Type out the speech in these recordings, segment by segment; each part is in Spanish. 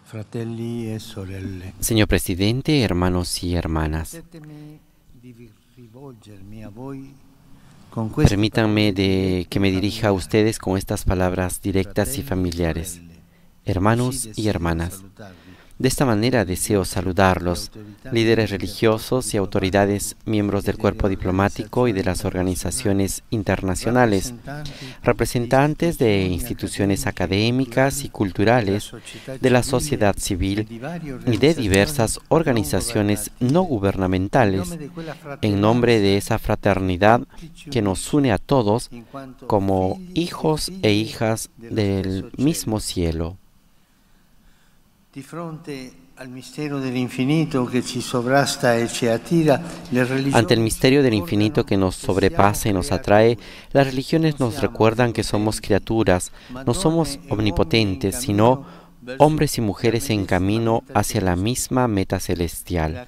Fratelli e sorelle, Señor presidente, hermanos y hermanas, permettetemi di rivolgermi a voi con queste permítanme parole de que dirette e me dirija a familiari. ustedes con estas palabras directas y Fratelli e familiares. sorelle, così Hermanos y desidero hermanas, salutarvi, de esta manera líder deseo religiosi e saludarlos, autorità líderes membri del corpo religiosos y diplomatico autoridades miembros e del delle cuerpo diplomático y de organizzazioni las internazionali, organizaciones internacionales, rappresentanti di representantes de istituzioni instituciones accademiche e académicas y culturali, culturales, de la sociedad e civil di varie y de organizzazioni diversas non organizaciones no governative, in nome gubernamentales, di quella en nombre de fratellanza esa che fraternidad tutti ci que nos unisce, une a todos in quanto como figli e hijos e figlie hijas dello del stesso mismo cielo. cielo. Di fronte al mistero dell'infinito che ci sovrasta e ci attira, le Ante el religioni ci misterio del infinito ricordano que nos che siamo sobrepasa y nos atrae, creature, las non religiones nos siamo recuerdan que somos onnipotenti, criaturas, ma no somos donne e uomini in omnipotentes, sino cammino verso hombres y la mujeres en medesima camino meta hacia la celestica. misma meta celestial. La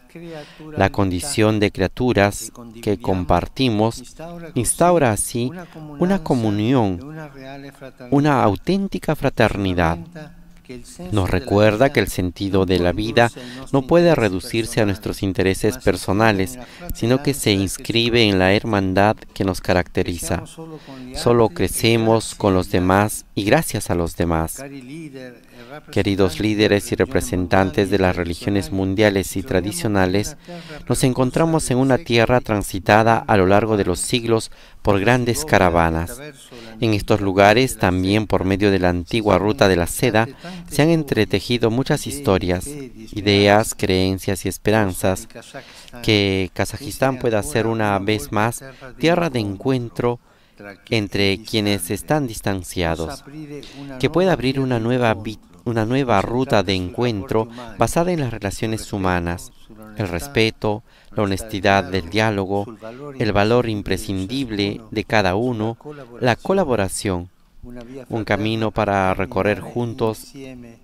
La creaturalità condición de che criaturas que condividiamo compartimos instaura instaura così así una una comunanza e comunión, una reale una fraternità. auténtica Ci fraternidad. rammenta che il Nos senso della recuerda que vita el sentido non de può la vida ridursi ai nostri no puede interessi reducirse a personali, nuestros intereses ma si iscrive personales, nella sino que se fratellanza che ci inscribe en la contraddistingue. hermandad que nos Cresciamo caracteriza. solo con gli Solo altri e crecemos grazie con los agli altri. demás y gracias a los demás. Cari leader e Queridos rappresentanti delle líderes y religioni representantes mondiali e de las religiones tradizionali, mundiales ci y troviamo in una tradicionales, terra nos percorsa encontramos en dai una tierra secoli da transitada grandi a lo largo de los carovane, siglos por che si grandes svolge anche caravanas. attraverso En estos l'antica via lugares, della también por seta, medio de la si antigua sono ruta de la seda, intrecciate tante se han storie, entretejido muchas idee, historias, fedi, ideas, speranze. creencias y Forse il esperanzas, Kazakistan que sia Kazajistán pueda ser ancora una una vez volta más tierra de encuentro tra chi è entre quienes distante, están possa distanciados, aprire una que pueda nuova abrir via d'incontro, una nueva ruta incentrata de sui rapporti encuentro umani, basada en las sul relaciones rispetto, humanas, el sull'onestà, respeto, la sullo stare honestidad del dialogo, diálogo, sul valore el valor imprescindibile di imprescindible ciascuno, de cada sulla uno, la collaborazione, colaboración, una via un fraterna camino per para recorrer camminare juntos insieme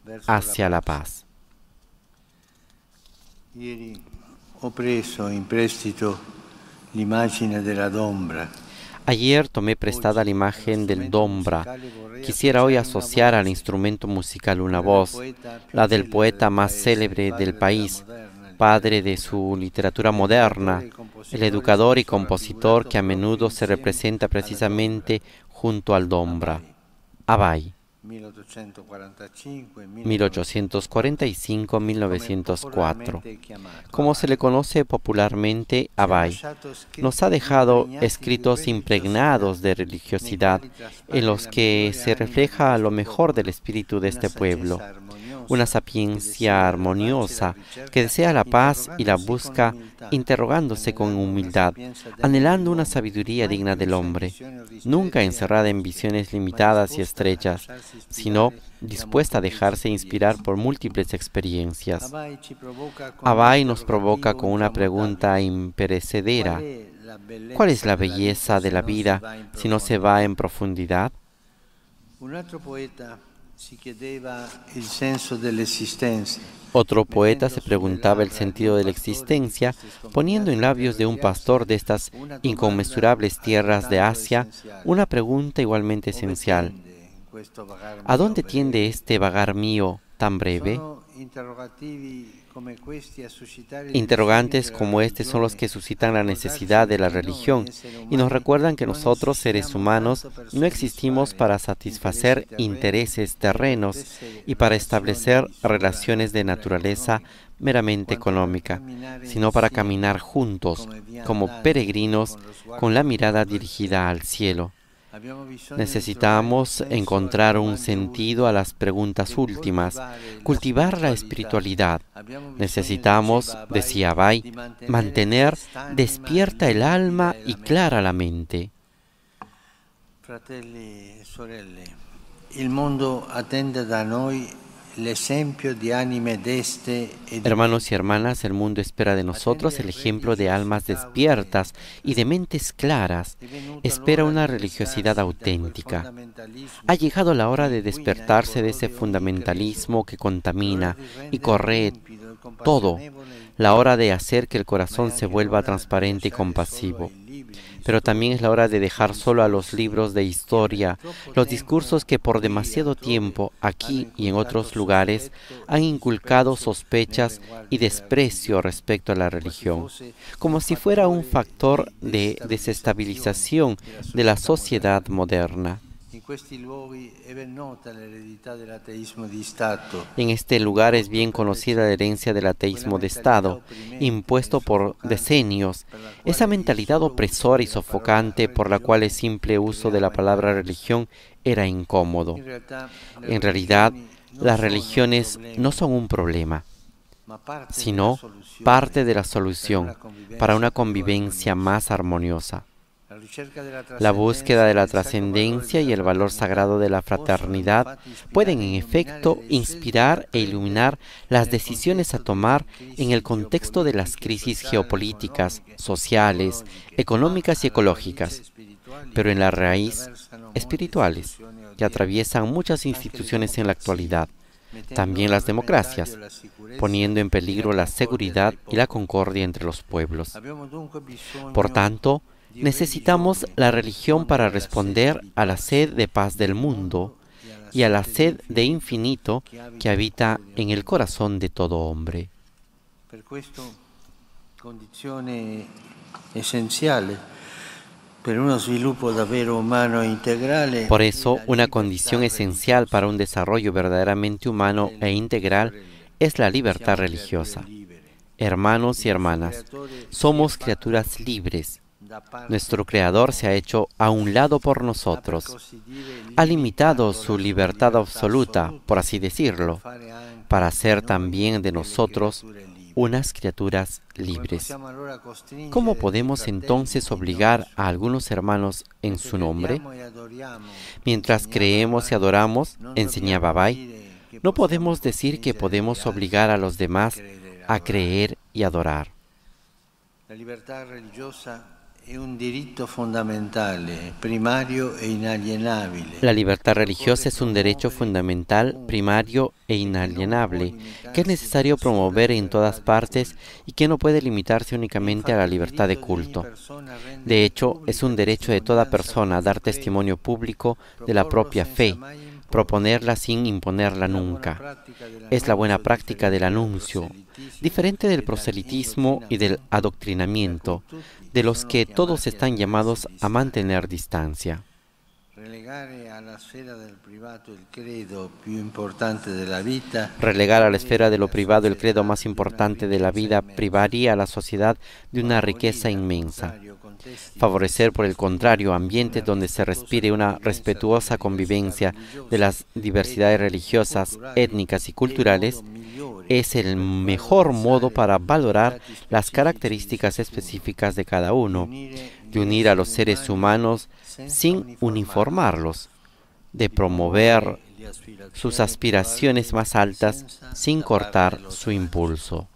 verso la hacia la pace. paz. Ieri ho preso in prestito l'immagine della Dombra. Ayer tomé prestada la imagen del Dombra. Quisiera hoy asociar al instrumento musical una voz, la del poeta más célebre del país, padre de su literatura moderna, el educador y compositor que a menudo se representa precisamente junto al Dombra, Abay, 1845-1904. Como se le conoce popularmente, Abay nos ha dejado escritos impregnados de religiosidad en los que se refleja lo mejor del espíritu de este pueblo, una sapiencia armoniosa que desea la paz y la busca interrogándose con humildad, anhelando una sabiduría digna del hombre, nunca encerrada en visiones limitadas y estrechas, sino dispuesta a dejarse inspirar por múltiples experiencias. Abay nos provoca con una pregunta imperecedera: ¿cuál es la belleza de la vida si no se va en profundidad? Otro poeta se preguntaba el sentido de la existencia, poniendo en labios de un pastor de estas inconmensurables tierras de Asia una pregunta igualmente esencial: ¿a dónde tiende este vagar mío tan breve? Interrogantes como este son los que suscitan la necesidad de la religión y nos recuerdan que nosotros, seres humanos, no existimos para satisfacer intereses terrenos y para establecer relaciones de naturaleza meramente económica, sino para caminar juntos, como peregrinos, con la mirada dirigida al cielo. Necesitamos encontrar un sentido a las preguntas últimas, cultivar la espiritualidad. Necesitamos, decía Abay, mantener despierta el alma y clara la mente. Fratelli e sorelle, il mondo attende da noi l'esempio di anime deste e di Hermanos y hermanas, el mundo espera de nosotros el ejemplo de almas despiertas y de mentes claras. Espera una religiosidad auténtica. Ha llegado la hora de despertarse de ese fundamentalismo que contamina y corroe todo. La hora de hacer que el corazón se vuelva transparente y compasivo. Pero también es la hora de dejar solo a los libros de historia, los discursos que por demasiado tiempo, aquí y en otros lugares, han inculcado sospechas y desprecio respecto a la religión, como si fuera un factor de desestabilización de la sociedad moderna. En este lugar es bien conocida la herencia del ateísmo de Estado, impuesto por decenios, esa mentalidad opresora y sofocante por la cual el simple uso de la palabra religión era incómodo. En realidad, las religiones no son un problema, sino parte de la solución para una convivencia más armoniosa. La búsqueda de la trascendencia y el valor sagrado de la fraternidad pueden en efecto inspirar e iluminar las decisiones a tomar en el contexto de las crisis geopolíticas, sociales, económicas y ecológicas, pero en la raíz espirituales, que atraviesan muchas instituciones en la actualidad, también las democracias, poniendo en peligro la seguridad y la concordia entre los pueblos. Por tanto, necesitamos la religión para responder a la sed de paz del mundo y a la sed de infinito que habita en el corazón de todo hombre. Por eso, una condición esencial para un desarrollo verdaderamente humano e integral es la libertad religiosa. Hermanos y hermanas, somos criaturas libres. Nuestro Creador se ha hecho a un lado por nosotros. Ha limitado su libertad absoluta, por así decirlo, para hacer también de nosotros unas criaturas libres. ¿Cómo podemos entonces obligar a algunos hermanos en su nombre? Mientras creemos y adoramos, enseñaba Bai, no podemos decir que podemos obligar a los demás a creer y adorar. La libertad religiosa es un derecho fundamental, primario e inalienable. La libertad religiosa es un derecho fundamental, primario e inalienable, que es necesario promover en todas partes y que no puede limitarse únicamente a la libertad de culto. De hecho, es un derecho de toda persona a dar testimonio público de la propia fe, proponerla sin imponerla nunca. Es la buena práctica del anuncio, diferente del proselitismo y del adoctrinamiento, de los que todos están llamados a mantener distancia. Relegar a la esfera de lo privado el credo más importante de la vida privaría a la sociedad de una riqueza inmensa. Favorecer, por el contrario, ambientes donde se respire una respetuosa convivencia de las diversidades religiosas, étnicas y culturales es el mejor modo para valorar las características específicas de cada uno, de unir a los seres humanos sin uniformarlos, de promover sus aspiraciones más altas sin cortar su impulso.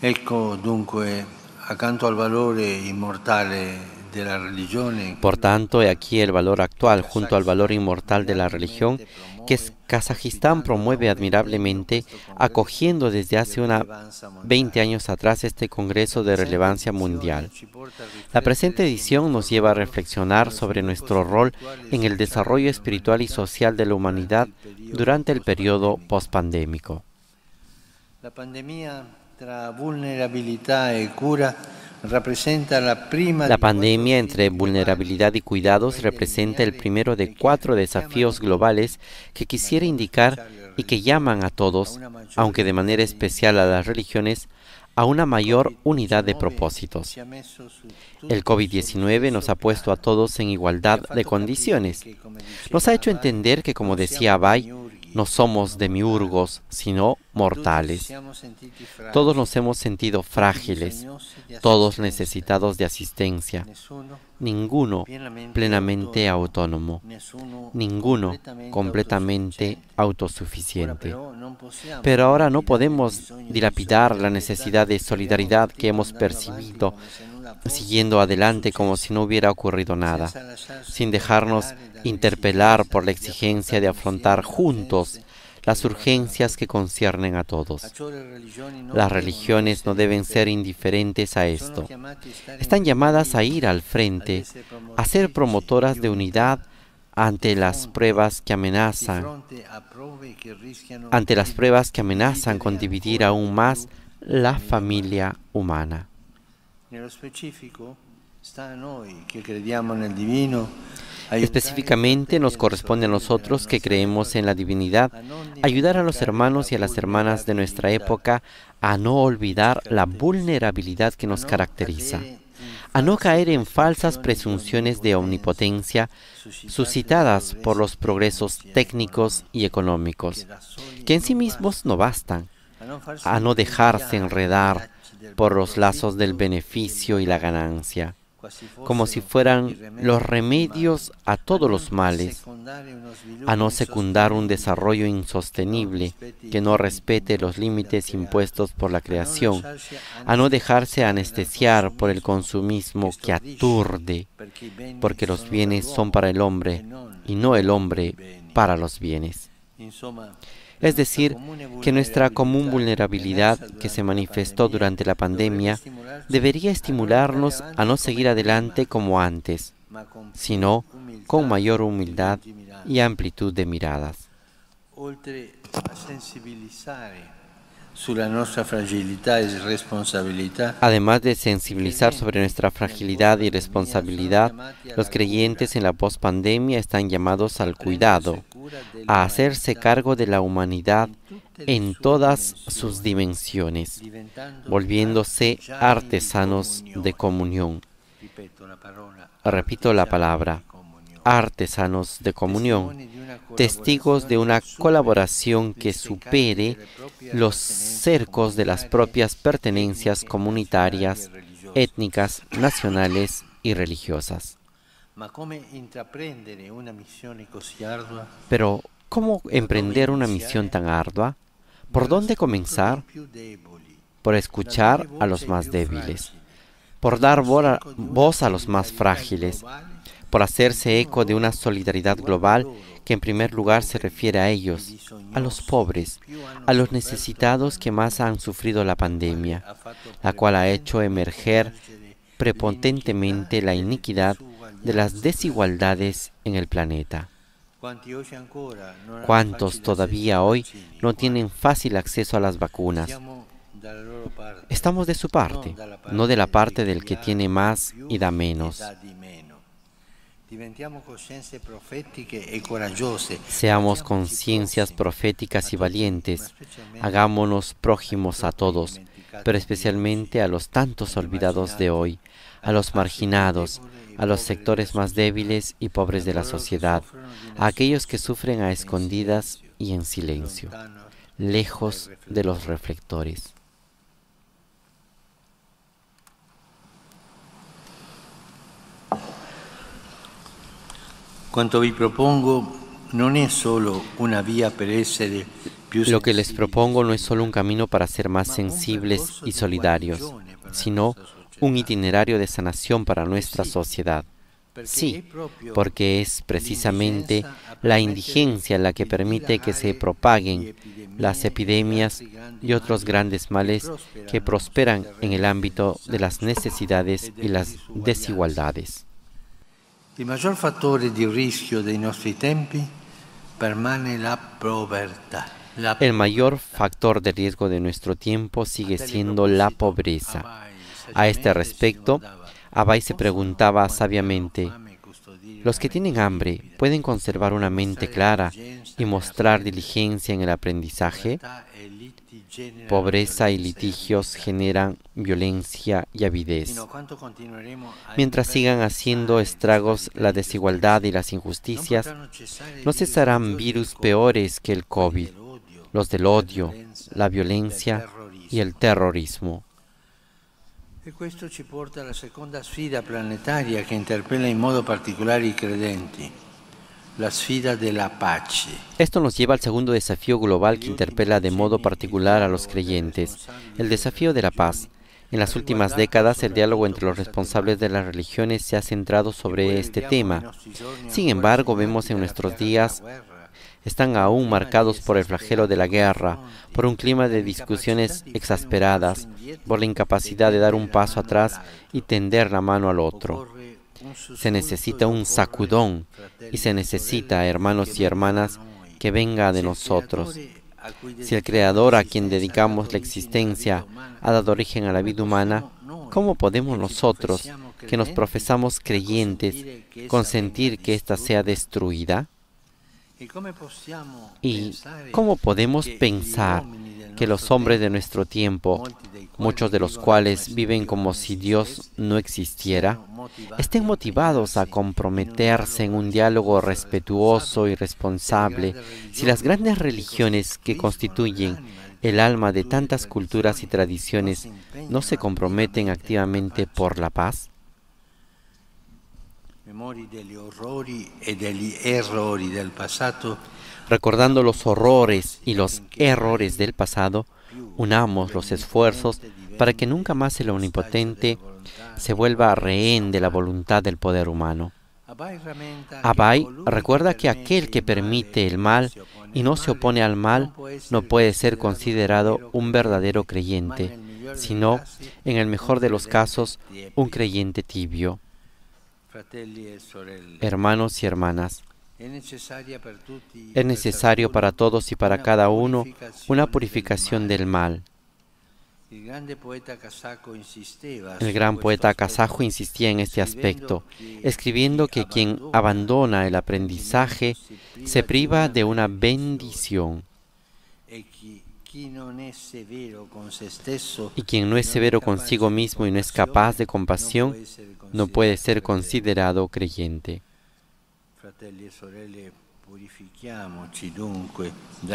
Ecco dunque, accanto al valore immortale de la religione. Por tanto, he aquí el valor actual junto al valor inmortal de la religión que Kazajistán promueve admirablemente, acogiendo desde hace 20 años atrás este Congreso de relevancia mundial. La presente edición nos lleva a reflexionar sobre nuestro rol en el desarrollo espiritual y social de la humanidad durante el periodo postpandémico. La pandemia tra vulnerabilità e cura La pandemia entre vulnerabilidad y cuidados representa el primero de 4 desafíos globales que quisiera indicar y que llaman a todos, aunque de manera especial a las religiones, a una mayor unidad de propósitos. El COVID-19 nos ha puesto a todos en igualdad de condiciones. Nos ha hecho entender que, como decía Bai, no somos demiurgos, sino mortales. Todos nos hemos sentido frágiles, todos necesitados de asistencia, ninguno plenamente autónomo, ninguno completamente autosuficiente. Pero ahora no podemos dilapidar la necesidad de solidaridad que hemos percibido, siguiendo adelante como si no hubiera ocurrido nada, sin dejarnos interpelar por la exigencia de afrontar juntos las urgencias que conciernen a todos. Las religiones no deben ser indiferentes a esto. Están llamadas a ir al frente, a ser promotoras de unidad ante las pruebas que amenazan con dividir aún más la familia humana. Específicamente nos corresponde a nosotros que creemos en la divinidad ayudar a los hermanos y a las hermanas de nuestra época a no olvidar la vulnerabilidad que nos caracteriza, a no caer en falsas presunciones de omnipotencia suscitadas por los progresos técnicos y económicos, que en sí mismos no bastan, a no dejarse enredar por los lazos del beneficio y la ganancia, como si fueran los remedios a todos los males, a no secundar un desarrollo insostenible que no respete los límites impuestos por la creación, a no dejarse anestesiar por el consumismo que aturde, porque los bienes son para el hombre y no el hombre para los bienes. Es decir, que nuestra común vulnerabilidad que se manifestó durante la pandemia debería estimularnos a no seguir adelante como antes, sino con mayor humildad y amplitud de miradas. Además de sensibilizar sobre nuestra fragilidad y responsabilidad, los creyentes en la pospandemia están llamados al cuidado, a hacerse cargo de la humanidad en todas sus dimensiones, volviéndose artesanos de comunión. Repito la palabra, artesanos de comunión, testigos de una colaboración que supere los cercos de las propias pertenencias comunitarias, étnicas, nacionales y religiosas. Pero, ¿cómo emprender una misión tan ardua? ¿Por dónde comenzar? Por escuchar a los más débiles, por dar voz a los más frágiles, por hacerse eco de una solidaridad global que en primer lugar se refiere a ellos, a los pobres, a los necesitados que más han sufrido la pandemia, la cual ha hecho emerger prepotentemente la iniquidad de las desigualdades en el planeta. ¿Cuántos todavía hoy no tienen fácil acceso a las vacunas? Estamos de su parte, no de la parte del que tiene más y da menos. Seamos conciencias proféticas y valientes, hagámonos prójimos a todos, pero especialmente a los tantos olvidados de hoy, a los marginados, a los sectores más débiles y pobres de la sociedad, a aquellos que sufren a escondidas y en silencio, lejos de los reflectores. Lo que les propongo no es solo un camino para ser más sensibles y solidarios, sino un itinerario de sanación para nuestra sociedad. Sí, porque es precisamente la indigencia la que permite que se propaguen las epidemias y otros grandes males que prosperan en el ámbito de las necesidades y las desigualdades. Il maggior fattore di rischio dei nostri tempi permane la povertà. El mayor factor de riesgo de nuestro tiempo sigue siendo la pobreza. A este respecto, Abay se preguntaba sabiamente, ¿los que tienen hambre pueden conservar una mente clara y mostrar diligencia en el aprendizaje? Pobreza y litigios generan violencia y avidez. Mientras sigan haciendo estragos la desigualdad y las injusticias, no cesarán virus peores que el COVID, los del odio, la violencia y el terrorismo. Questo ci porta alla seconda sfida planetaria che interpella in modo particolare i credenti. La sfida de la pace. Esto nos lleva al segundo desafío global que interpela de modo particular a los creyentes, el desafío de la paz. En las últimas décadas, el diálogo entre los responsables de las religiones se ha centrado sobre este tema. Sin embargo, vemos en nuestros días están aún marcados por el flagelo de la guerra, por un clima de discusiones exasperadas, por la incapacidad de dar un paso atrás y tender la mano al otro. Se necesita un sacudón y se necesita, hermanos y hermanas, que venga de nosotros. Si el Creador a quien dedicamos la existencia ha dado origen a la vida humana, ¿cómo podemos nosotros, que nos profesamos creyentes, consentir que ésta sea destruida? ¿Y cómo podemos pensar que los hombres de nuestro tiempo, muchos de los cuales viven como si Dios no existiera, estén motivados a comprometerse en un diálogo respetuoso y responsable si las grandes religiones que constituyen el alma de tantas culturas y tradiciones no se comprometen activamente por la paz? Recordando los horrores y los errores del pasado, unamos los esfuerzos para que nunca más el Omnipotente se vuelva rehén de la voluntad del poder humano. Abai recuerda que aquel que permite el mal y no se opone al mal no puede ser considerado un verdadero creyente, sino, en el mejor de los casos, un creyente tibio. Hermanos y hermanas, es necesario para todos y para cada uno una purificación del mal. El gran poeta kazajo insistía en este aspecto, escribiendo que quien abandona el aprendizaje se priva de una bendición. Y quien no es severo consigo mismo y no es capaz de compasión, no puede ser considerado creyente.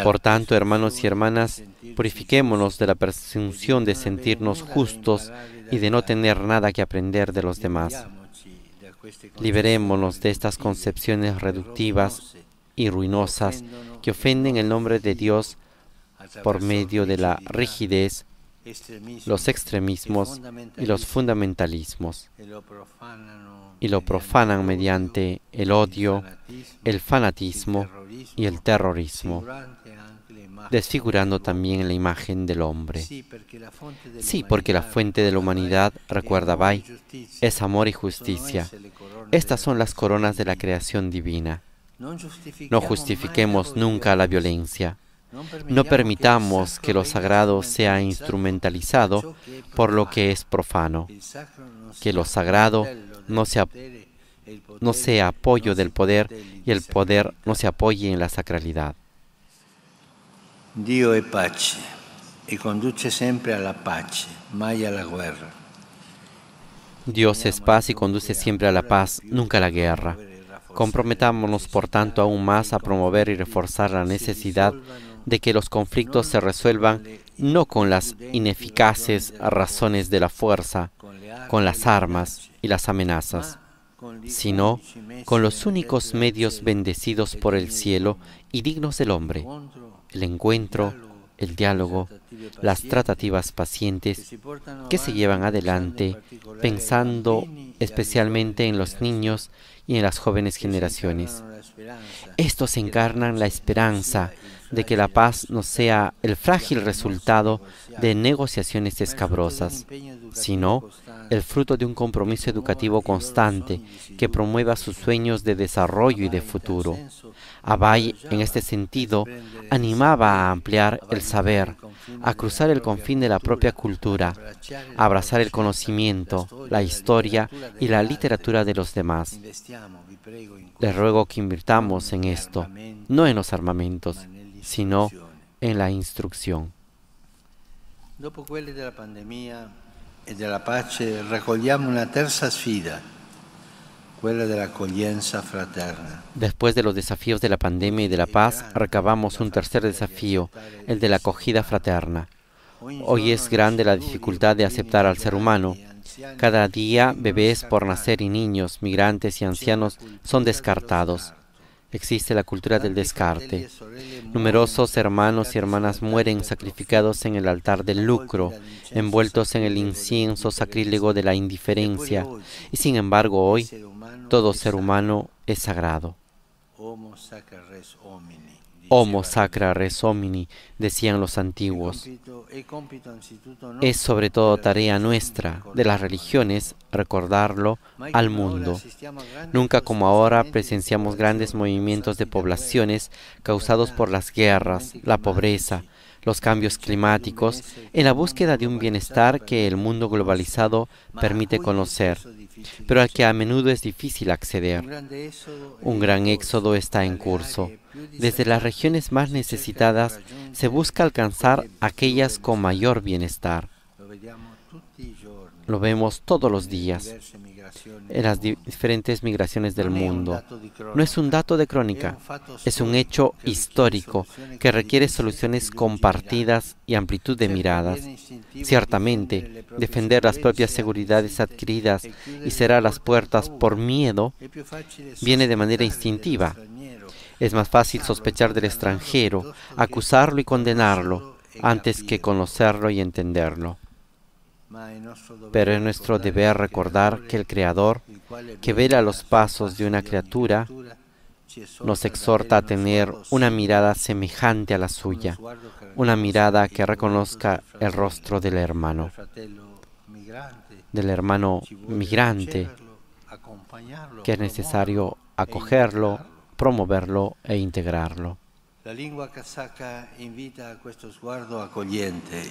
Por tanto, hermanos y hermanas, purifiquémonos de la presunción de sentirnos justos y de no tener nada que aprender de los demás. Liberémonos de estas concepciones reductivas y ruinosas que ofenden el nombre de Dios por medio de la rigidez, los extremismos y los fundamentalismos, y lo profanan mediante el odio, el fanatismo y el terrorismo, desfigurando también la imagen del hombre. Sí, porque la fuente de la humanidad, recuerda Abai, es amor y justicia. Estas son las coronas de la creación divina. No justifiquemos nunca la violencia. No permitamos que lo sagrado sea instrumentalizado por lo que es profano. Que lo sagrado no sea apoyo del poder y el poder no se apoye en la sacralidad. Dio è pace e conduce sempre alla pace, mai alla guerra. Dios es paz y conduce siempre a la paz, nunca a la guerra. Comprometámonos, por tanto, aún más a promover y reforzar la necesidad de que los conflictos se resuelvan no con las ineficaces razones de la fuerza, con las armas y las amenazas, sino con los únicos medios bendecidos por el cielo y dignos del hombre: el encuentro, el diálogo, las tratativas pacientes que se llevan adelante pensando especialmente en los niños y en las jóvenes generaciones. Estos encarnan la esperanza de que la paz no sea el frágil resultado de negociaciones escabrosas, sino el fruto de un compromiso educativo constante que promueva sus sueños de desarrollo y de futuro. Abai, en este sentido, animaba a ampliar el saber, a cruzar el confín de la propia cultura, a abrazar el conocimiento, la historia y la literatura de los demás. Les ruego que invirtamos en esto, no en los armamentos, sino en la instrucción. Dopo quelle della pandemia e della pace, raccogliamo una terza sfida, quella dell'accoglienza fraterna. Después de los desafíos de la pandemia y de la paz, recabamos un tercer desafío, el de la acogida fraterna. Hoy es grande la dificultad de aceptar al ser humano. Cada día, bebés por nacer y niños, migrantes y ancianos son descartados. Existe la cultura del descarte. Numerosos hermanos y hermanas mueren sacrificados en el altar del lucro, envueltos en el incienso sacrílego de la indiferencia, y sin embargo hoy todo ser humano es sagrado. Homo sacra res homini, decían los antiguos. Es sobre todo tarea nuestra, de las religiones, recordarlo al mundo. Nunca como ahora presenciamos grandes movimientos de poblaciones causados por las guerras, la pobreza, los cambios climáticos, en la búsqueda de un bienestar que el mundo globalizado permite conocer, pero al que a menudo es difícil acceder. Un gran éxodo está en curso. Desde las regiones más necesitadas se busca alcanzar aquellas con mayor bienestar. Lo vemos todos los días en las diferentes migraciones del mundo. No es un dato de crónica, es un hecho histórico que requiere soluciones compartidas y amplitud de miradas. Ciertamente, defender las propias seguridades adquiridas y cerrar las puertas por miedo viene de manera instintiva. Es más fácil sospechar del extranjero, acusarlo y condenarlo, antes que conocerlo y entenderlo. Pero es nuestro deber recordar que el Creador, que vela los pasos de una criatura, nos exhorta a tener una mirada semejante a la suya, una mirada que reconozca el rostro del hermano migrante, que es necesario acogerlo, promoverlo e integrarlo. La lingua kazaka invita a questo sguardo accogliente.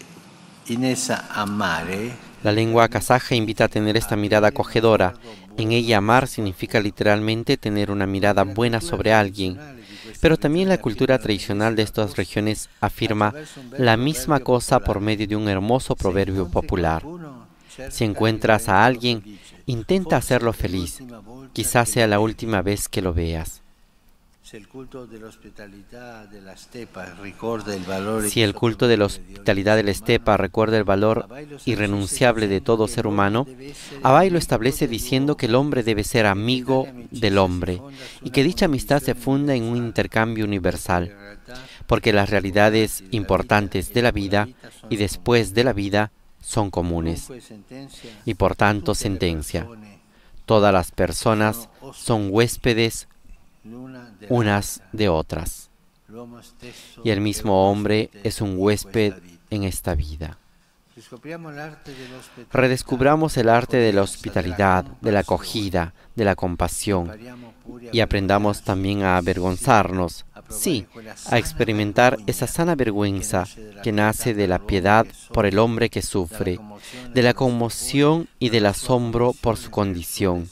In essa amare. La lengua kazaja invita a tener esta mirada acogedora. En ella amar significa literalmente tener una mirada buena sobre alguien. Pero también la cultura tradicional de estas regiones afirma la misma cosa por medio de un hermoso proverbio popular. Si encuentras a alguien, intenta hacerlo feliz. Quizás sea la última vez que lo veas. Si el culto de la hospitalidad de la estepa recuerda el valor irrenunciable de todo ser humano, Abhay lo establece diciendo que el hombre debe ser amigo del hombre y que dicha amistad se funda en un intercambio universal, porque las realidades importantes de la vida y después de la vida son comunes. Y por tanto, sentencia: todas las personas son huéspedes unas de otras, y el mismo hombre es un huésped en esta vida. Redescubramos el arte de la hospitalidad, de la acogida, de la compasión, y aprendamos también a avergonzarnos, sí, a experimentar esa sana vergüenza que nace de la piedad por el hombre que sufre, de la conmoción y del asombro por su condición,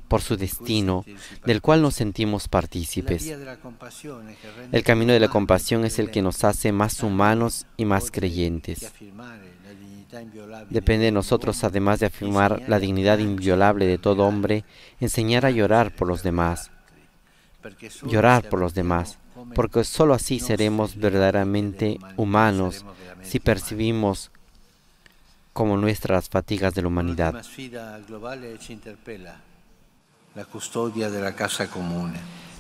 por su destino, del cual nos sentimos partícipes. El camino de la compasión es el que nos hace más humanos y más creyentes. Depende de nosotros, además de afirmar la dignidad inviolable de todo hombre, enseñar a llorar por los demás. Llorar por los demás, porque sólo así seremos verdaderamente humanos, si percibimos como nuestras fatigas de la humanidad. La custodia de la casa común.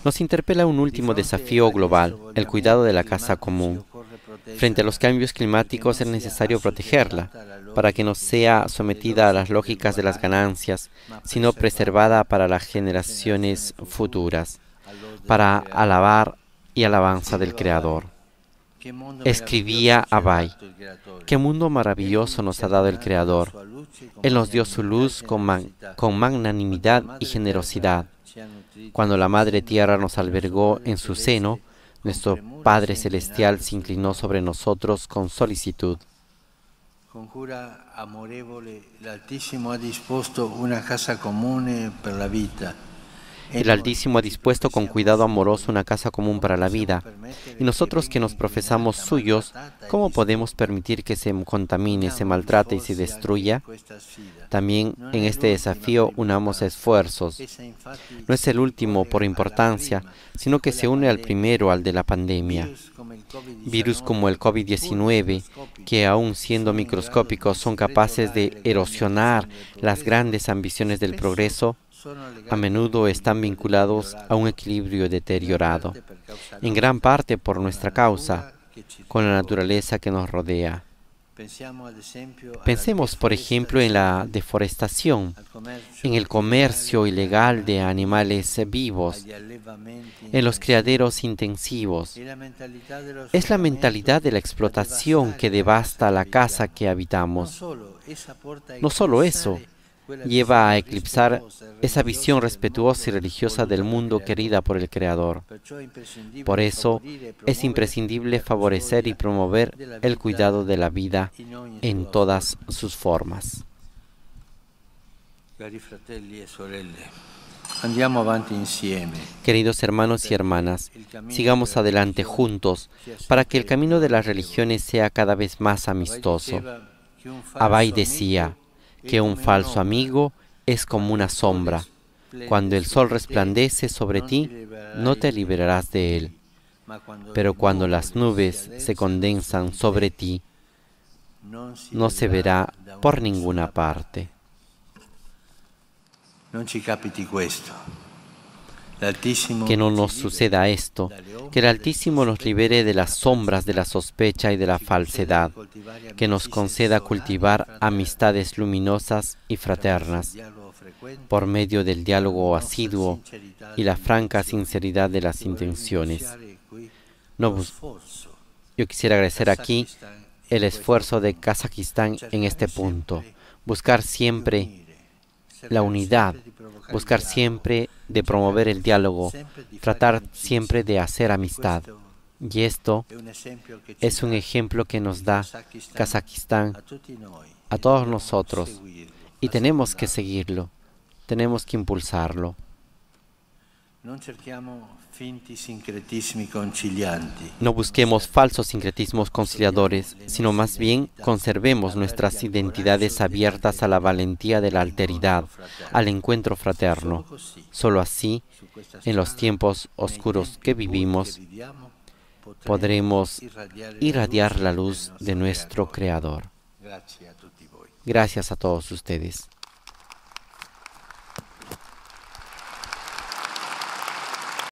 Nos interpela un último desafío global, el cuidado de la casa común. Frente a los cambios climáticos es necesario protegerla, para que no sea sometida a las lógicas de las ganancias, sino preservada para las generaciones futuras, para alabar y alabanza del Creador. Escribía Abhay: «Qué mundo maravilloso nos ha dado el Creador. Él nos dio su luz con magnanimidad y generosidad. Cuando la Madre Tierra nos albergó en su seno, nuestro Padre Celestial se inclinó sobre nosotros con solicitud. Conjura amorevole, l'Altissimo ha disposto una casa comune per la vita. El Altísimo ha dispuesto con cuidado amoroso una casa común para la vida, y nosotros que nos profesamos suyos, ¿cómo podemos permitir que se contamine, se maltrate y se destruya? También en este desafío unamos esfuerzos. No es el último por importancia, sino que se une al primero, al de la pandemia. Virus como el COVID-19, que aún siendo microscópicos son capaces de erosionar las grandes ambiciones del progreso, a menudo están vinculados a un equilibrio deteriorado, en gran parte por nuestra causa, con la naturaleza que nos rodea. Pensemos, por ejemplo, en la deforestación, en el comercio ilegal de animales vivos, en los criaderos intensivos. Es la mentalidad de la explotación que devasta la casa que habitamos. No solo eso, lleva a eclipsar esa visión respetuosa y religiosa del mundo querida por el Creador. Por eso, es imprescindible favorecer y promover el cuidado de la vida en todas sus formas. Queridos hermanos y hermanas, sigamos adelante juntos para que el camino de las religiones sea cada vez más amistoso. Abay decía que un falso amigo es como una sombra. Cuando el sol resplandece sobre ti, no te liberarás de él. Pero cuando las nubes se condensan sobre ti, no se verá por ninguna parte. Que no nos suceda esto, que el Altísimo nos libere de las sombras de la sospecha y de la falsedad, que nos conceda cultivar amistades luminosas y fraternas, por medio del diálogo asiduo y la franca sinceridad de las intenciones. Yo quisiera agradecer aquí el esfuerzo de Kazajistán en este punto, buscar siempre la unidad, buscar siempre de promover el diálogo, tratar siempre de hacer amistad. Y esto es un ejemplo que nos da Kazajistán a todos nosotros. Y tenemos que seguirlo, tenemos que impulsarlo. No busquemos falsos sincretismos conciliadores, sino más bien conservemos nuestras identidades abiertas a la valentía de la alteridad, al encuentro fraterno. Solo así, en los tiempos oscuros que vivimos, podremos irradiar la luz de nuestro Creador. Gracias a todos ustedes.